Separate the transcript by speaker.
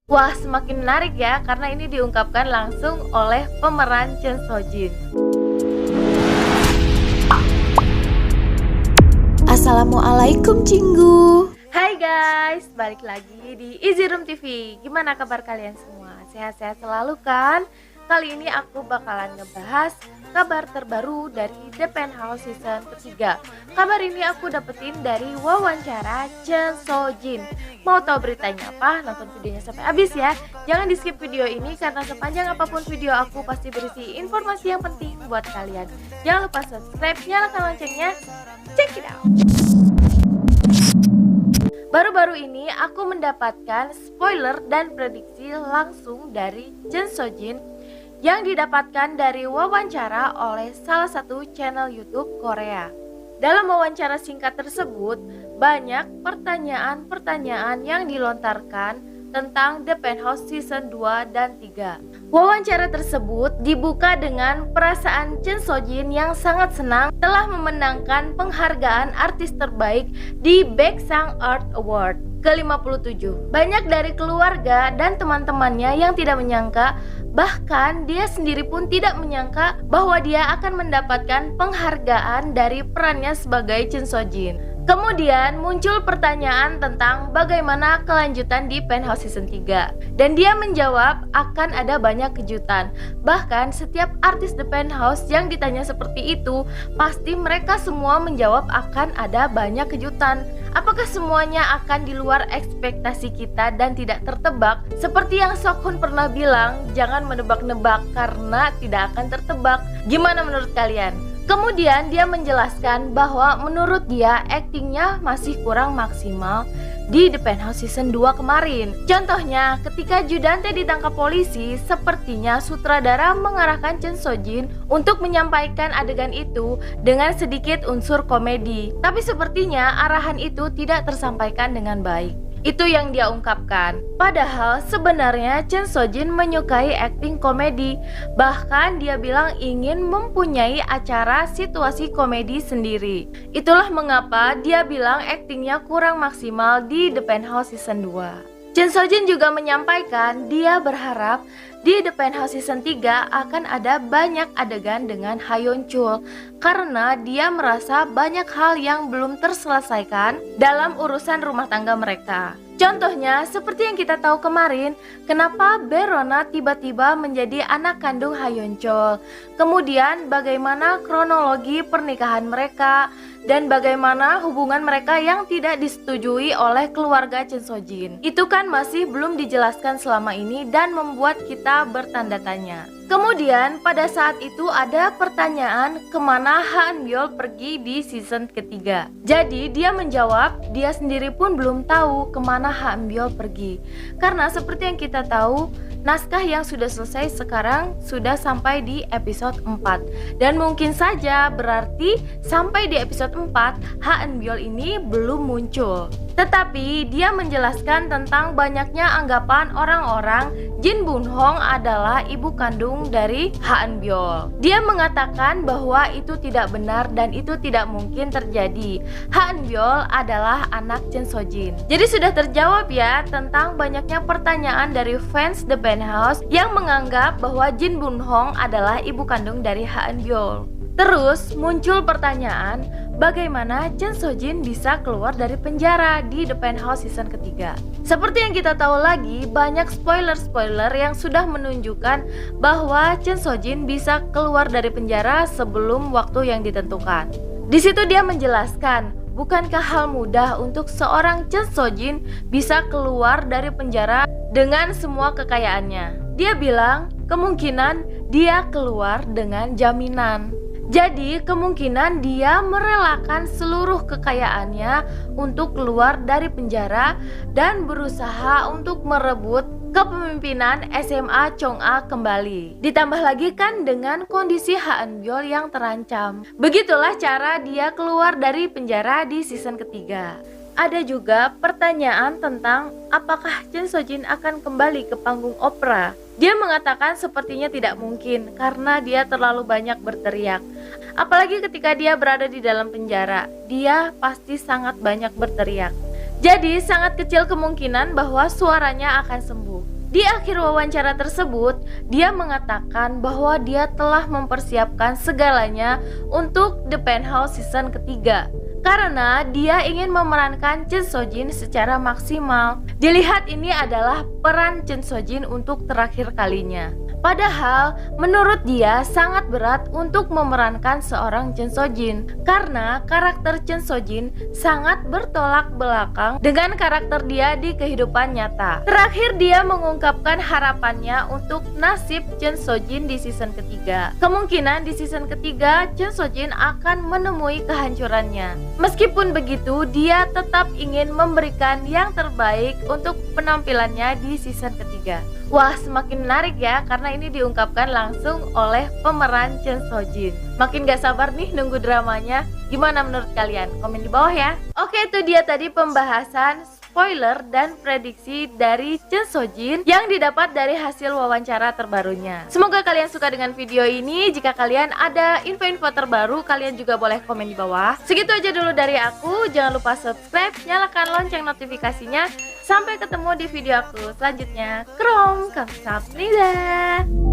Speaker 1: Wah, semakin menarik ya, karena ini diungkapkan langsung oleh pemeran Chen Sojin.
Speaker 2: Assalamualaikum Cinggu.
Speaker 1: Hai guys, balik lagi di Easy Room TV. Gimana kabar kalian semua? Sehat-sehat selalu kan? Kali ini aku bakalan ngebahas kabar terbaru dari The Penthouse season ketiga. Kabar ini aku dapetin dari wawancara Chen Sojin. Mau tahu beritanya apa? Nonton videonya sampai habis ya. Jangan di skip video ini karena sepanjang apapun video aku pasti berisi informasi yang penting buat kalian. Jangan lupa subscribe, nyalakan loncengnya. Check it out. Baru-baru ini aku mendapatkan spoiler dan prediksi langsung dari Chen Sojin yang didapatkan dari wawancara oleh salah satu channel YouTube Korea. Dalam wawancara singkat tersebut, banyak pertanyaan-pertanyaan yang dilontarkan tentang The Penthouse season 2 dan 3. Wawancara tersebut dibuka dengan perasaan Chen Sojin yang sangat senang telah memenangkan penghargaan artis terbaik di Baeksang Art Award ke-57. Banyak dari keluarga dan teman-temannya yang tidak menyangka, bahkan dia sendiri pun tidak menyangka bahwa dia akan mendapatkan penghargaan dari perannya sebagai Chen Sojin. Kemudian muncul pertanyaan tentang bagaimana kelanjutan di Penthouse season 3. Dan dia menjawab akan ada banyak kejutan. Bahkan setiap artis The Penthouse yang ditanya seperti itu, pasti mereka semua menjawab akan ada banyak kejutan. Apakah semuanya akan di luar ekspektasi kita dan tidak tertebak? Seperti yang Sokhun pernah bilang, jangan menebak-nebak karena tidak akan tertebak. Gimana menurut kalian? Kemudian dia menjelaskan bahwa menurut dia aktingnya masih kurang maksimal di The Penthouse season 2 kemarin. Contohnya, ketika Judante ditangkap polisi, sepertinya sutradara mengarahkan Chen Sojin untuk menyampaikan adegan itu dengan sedikit unsur komedi. Tapi sepertinya arahan itu tidak tersampaikan dengan baik. Itu yang dia ungkapkan. Padahal sebenarnya Chen Sojin menyukai akting komedi. Bahkan dia bilang ingin mempunyai acara situasi komedi sendiri. Itulah mengapa dia bilang aktingnya kurang maksimal di The Penthouse season 2. Chen Sojin juga menyampaikan dia berharap di The Penthouse season 3 akan ada banyak adegan dengan Ha Yeon Chul karena dia merasa banyak hal yang belum terselesaikan dalam urusan rumah tangga mereka. Contohnya, seperti yang kita tahu kemarin, kenapa Berona tiba-tiba menjadi anak kandung Ha Yeon Chul. Kemudian bagaimana kronologi pernikahan mereka dan bagaimana hubungan mereka yang tidak disetujui oleh keluarga Chen Sojin. Itu kan masih belum dijelaskan selama ini dan membuat kita bertanda tanya. Kemudian pada saat itu ada pertanyaan kemana Ha Eun-byul pergi di season ketiga. Jadi dia menjawab dia sendiri pun belum tahu kemana Ha Eun-byul pergi. Karena seperti yang kita tahu, naskah yang sudah selesai sekarang sudah sampai di episode 4. Dan mungkin saja berarti sampai di episode 4 Ha Eun-byul ini belum muncul. Tetapi dia menjelaskan tentang banyaknya anggapan orang-orang Jin Bun-hong adalah ibu kandung dari Ha Eun-byul. Dia mengatakan bahwa itu tidak benar dan itu tidak mungkin terjadi. Ha Eun-byul adalah anak Chen Sojin. Jadi sudah terjawab ya tentang banyaknya pertanyaan dari fans The Penthouse yang menganggap bahwa Jin Bun-hong adalah ibu kandung dari Ha Eun-byul. Terus muncul pertanyaan, bagaimana Chen Sojin bisa keluar dari penjara di The Penthouse season ketiga? Seperti yang kita tahu lagi, banyak spoiler-spoiler yang sudah menunjukkan bahwa Chen Sojin bisa keluar dari penjara sebelum waktu yang ditentukan. Di situ dia menjelaskan, bukankah hal mudah untuk seorang Chen Sojin bisa keluar dari penjara dengan semua kekayaannya? Dia bilang, kemungkinan dia keluar dengan jaminan. Jadi kemungkinan dia merelakan seluruh kekayaannya untuk keluar dari penjara dan berusaha untuk merebut kepemimpinan SMA Chong'a kembali. Ditambah lagi kan dengan kondisi Ha Eun-byul yang terancam. Begitulah cara dia keluar dari penjara di season ketiga. Ada juga pertanyaan tentang apakah Chen Sojin akan kembali ke panggung opera. Dia mengatakan sepertinya tidak mungkin karena dia terlalu banyak berteriak. Apalagi ketika dia berada di dalam penjara, dia pasti sangat banyak berteriak. Jadi sangat kecil kemungkinan bahwa suaranya akan sembuh. Di akhir wawancara tersebut, dia mengatakan bahwa dia telah mempersiapkan segalanya untuk The Penthouse season ketiga karena dia ingin memerankan Chun Soo-jin secara maksimal. Dilihat ini adalah peran Chun Soo-jin untuk terakhir kalinya. Padahal menurut dia sangat berat untuk memerankan seorang Chun Soo-jin karena karakter Chun Soo-jin sangat bertolak belakang dengan karakter dia di kehidupan nyata. Terakhir dia mengungkapkan harapannya untuk nasib Chun Soo-jin di season ketiga. Kemungkinan di season ketiga Chun Soo-jin akan menemui kehancurannya. Meskipun begitu, dia tetap ingin memberikan yang terbaik untuk penampilannya di season ketiga. Wah, semakin menarik ya, karena ini diungkapkan langsung oleh pemeran Chun Soo-jin. Makin gak sabar nih nunggu dramanya. Gimana menurut kalian? Komen di bawah ya. Oke, itu dia tadi pembahasan spoiler dan prediksi dari Chun Soo-jin yang didapat dari hasil wawancara terbarunya. Semoga kalian suka dengan video ini. Jika kalian ada info-info terbaru, kalian juga boleh komen di bawah. Segitu aja dulu dari aku. Jangan lupa subscribe, nyalakan lonceng notifikasinya. Sampai ketemu di video aku selanjutnya. Krom, kamsahamnida.